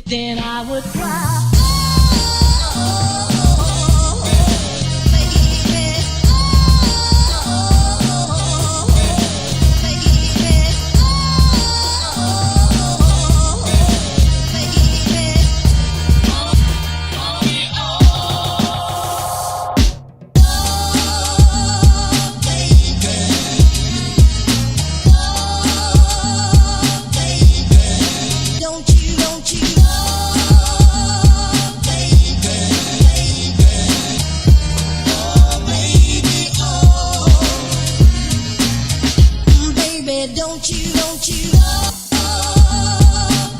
then I would cry. Don't you, don't you, oh,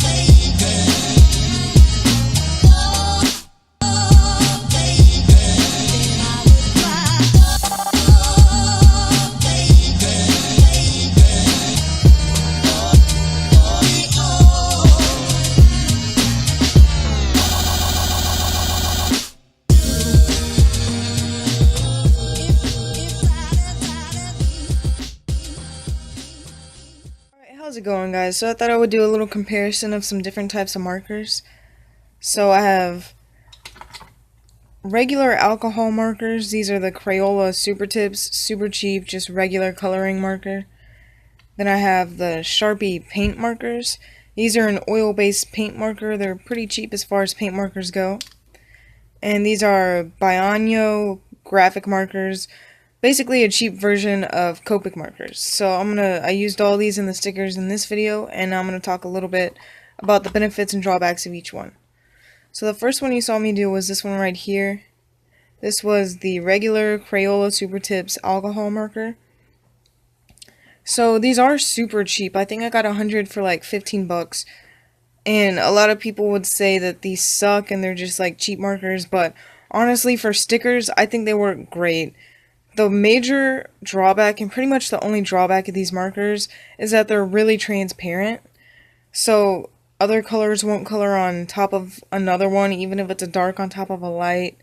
baby, oh, baby, then I would cry, oh, baby, How's it going, guys? So I thought I would do a little comparison of some different types of markers. So I have regular alcohol markers. These are the Crayola Super Tips, super cheap, just regular coloring marker. Then I have the Sharpie paint markers. These are an oil-based paint marker. They're pretty cheap as far as paint markers go. And these are Bionyo graphic markers. Basically a cheap version of Copic markers. So I used all these in the stickers in this video, and I'm gonna talk a little bit about the benefits and drawbacks of each one. So the first one you saw me do was this one right here. This was the regular Crayola Super Tips alcohol marker. So these are super cheap. I think I got 100 for like 15 bucks. And a lot of people would say that these suck and they're just like cheap markers, but honestly for stickers, I think they work great. The major drawback, and pretty much the only drawback of these markers, is that they're really transparent. So other colors won't color on top of another one, even if it's a dark on top of a light.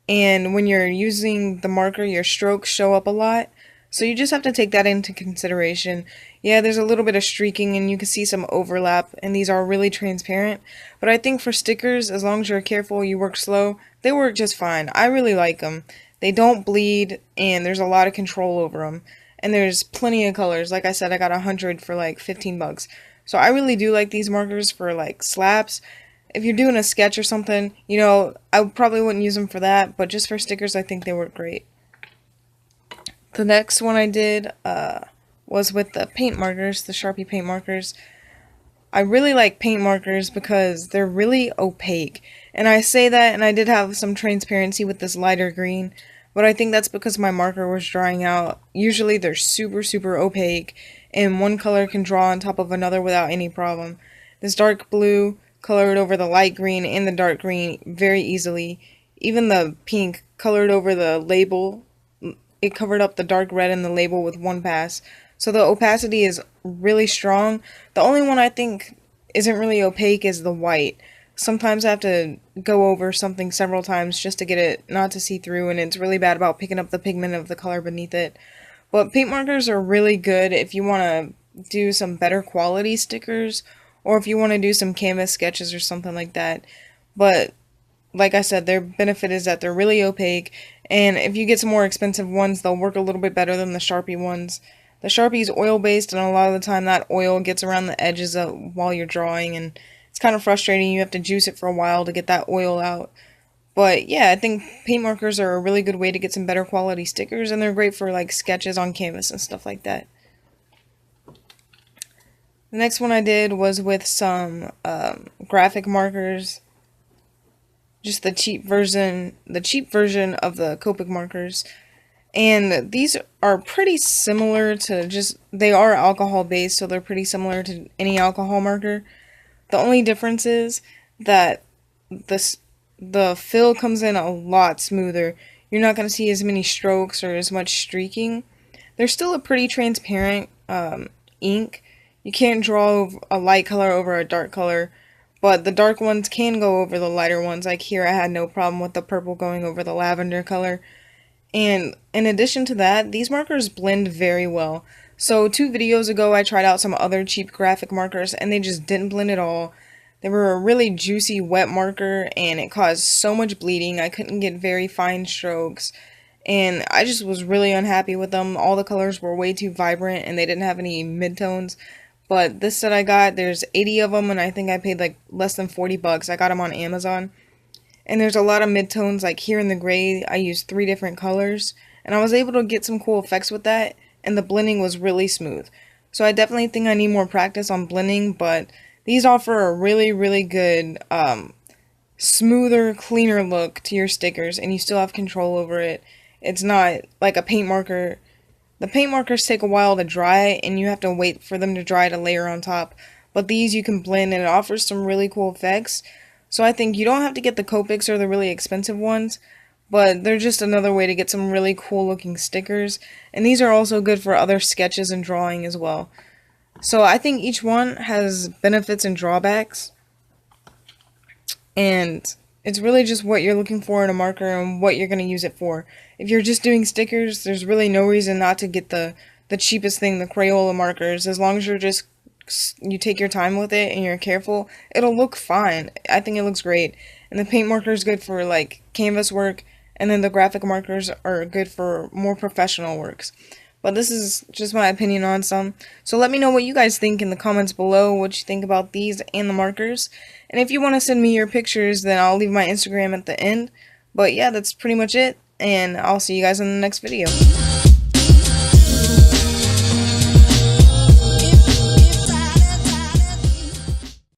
And when you're using the marker, your strokes show up a lot. So you just have to take that into consideration. Yeah, there's a little bit of streaking and you can see some overlap, and these are really transparent. But I think for stickers, as long as you're careful, you work slow, they work just fine. I really like them. They don't bleed, and there's a lot of control over them. And there's plenty of colors. Like I said, I got 100 for like 15 bucks. So I really do like these markers for like slaps. If you're doing a sketch or something, you know, I probably wouldn't use them for that, but just for stickers, I think they work great. The next one I did was with the paint markers, the Sharpie paint markers. I really like paint markers because they're really opaque. And I say that, and I did have some transparency with this lighter green, but I think that's because my marker was drying out. Usually they're super, super opaque, and one color can draw on top of another without any problem. This dark blue colored over the light green and the dark green very easily. Even the pink colored over the label. It covered up the dark red in the label with one pass. So the opacity is really strong. The only one I think isn't really opaque is the white. Sometimes I have to go over something several times just to get it not to see through, and it's really bad about picking up the pigment of the color beneath it. But paint markers are really good if you want to do some better quality stickers, or if you want to do some canvas sketches or something like that. But like I said, their benefit is that they're really opaque, and if you get some more expensive ones, they'll work a little bit better than the Sharpie ones. The Sharpie is oil-based, and a lot of the time that oil gets around the edges while you're drawing, and it's kind of frustrating. You have to juice it for a while to get that oil out. But yeah, I think paint markers are a really good way to get some better quality stickers, and they're great for like sketches on canvas and stuff like that. The next one I did was with some graphic markers. Just the cheap version of the Copic markers. And these are pretty similar to they are alcohol based, so they're pretty similar to any alcohol marker. The only difference is that the fill comes in a lot smoother. You're not going to see as many strokes or as much streaking. They're still a pretty transparent ink. You can't draw a light color over a dark color, but the dark ones can go over the lighter ones. Like here, I had no problem with the purple going over the lavender color. And in addition to that, these markers blend very well. So 2 videos ago, I tried out some other cheap graphic markers, and they just didn't blend at all. They were a really juicy wet marker and it caused so much bleeding. I couldn't get very fine strokes and I just was really unhappy with them. All the colors were way too vibrant and they didn't have any midtones. But this set I got, there's 80 of them and I think I paid like less than 40 bucks. I got them on Amazon. And there's a lot of midtones, like here in the gray, I used 3 different colors. And I was able to get some cool effects with that, and the blending was really smooth. So I definitely think I need more practice on blending, but these offer a really, really good, smoother, cleaner look to your stickers, and you still have control over it. It's not like a paint marker. The paint markers take a while to dry, and you have to wait for them to dry to layer on top. But these you can blend, and it offers some really cool effects. So I think you don't have to get the Copics or the really expensive ones, but they're just another way to get some really cool looking stickers. And these are also good for other sketches and drawing as well. So I think each one has benefits and drawbacks. And it's really just what you're looking for in a marker and what you're going to use it for. If you're just doing stickers, there's really no reason not to get the cheapest thing, the Crayola markers. As long as you take your time with it and you're careful, it'll look fine. I think it looks great. And the paint marker is good for like canvas work, and then the graphic markers are good for more professional works. But this is just my opinion on some. So let me know what you guys think in the comments below, what you think about these and the markers. And if you want to send me your pictures, then I'll leave my Instagram at the end. But yeah, that's pretty much it, and I'll see you guys in the next video.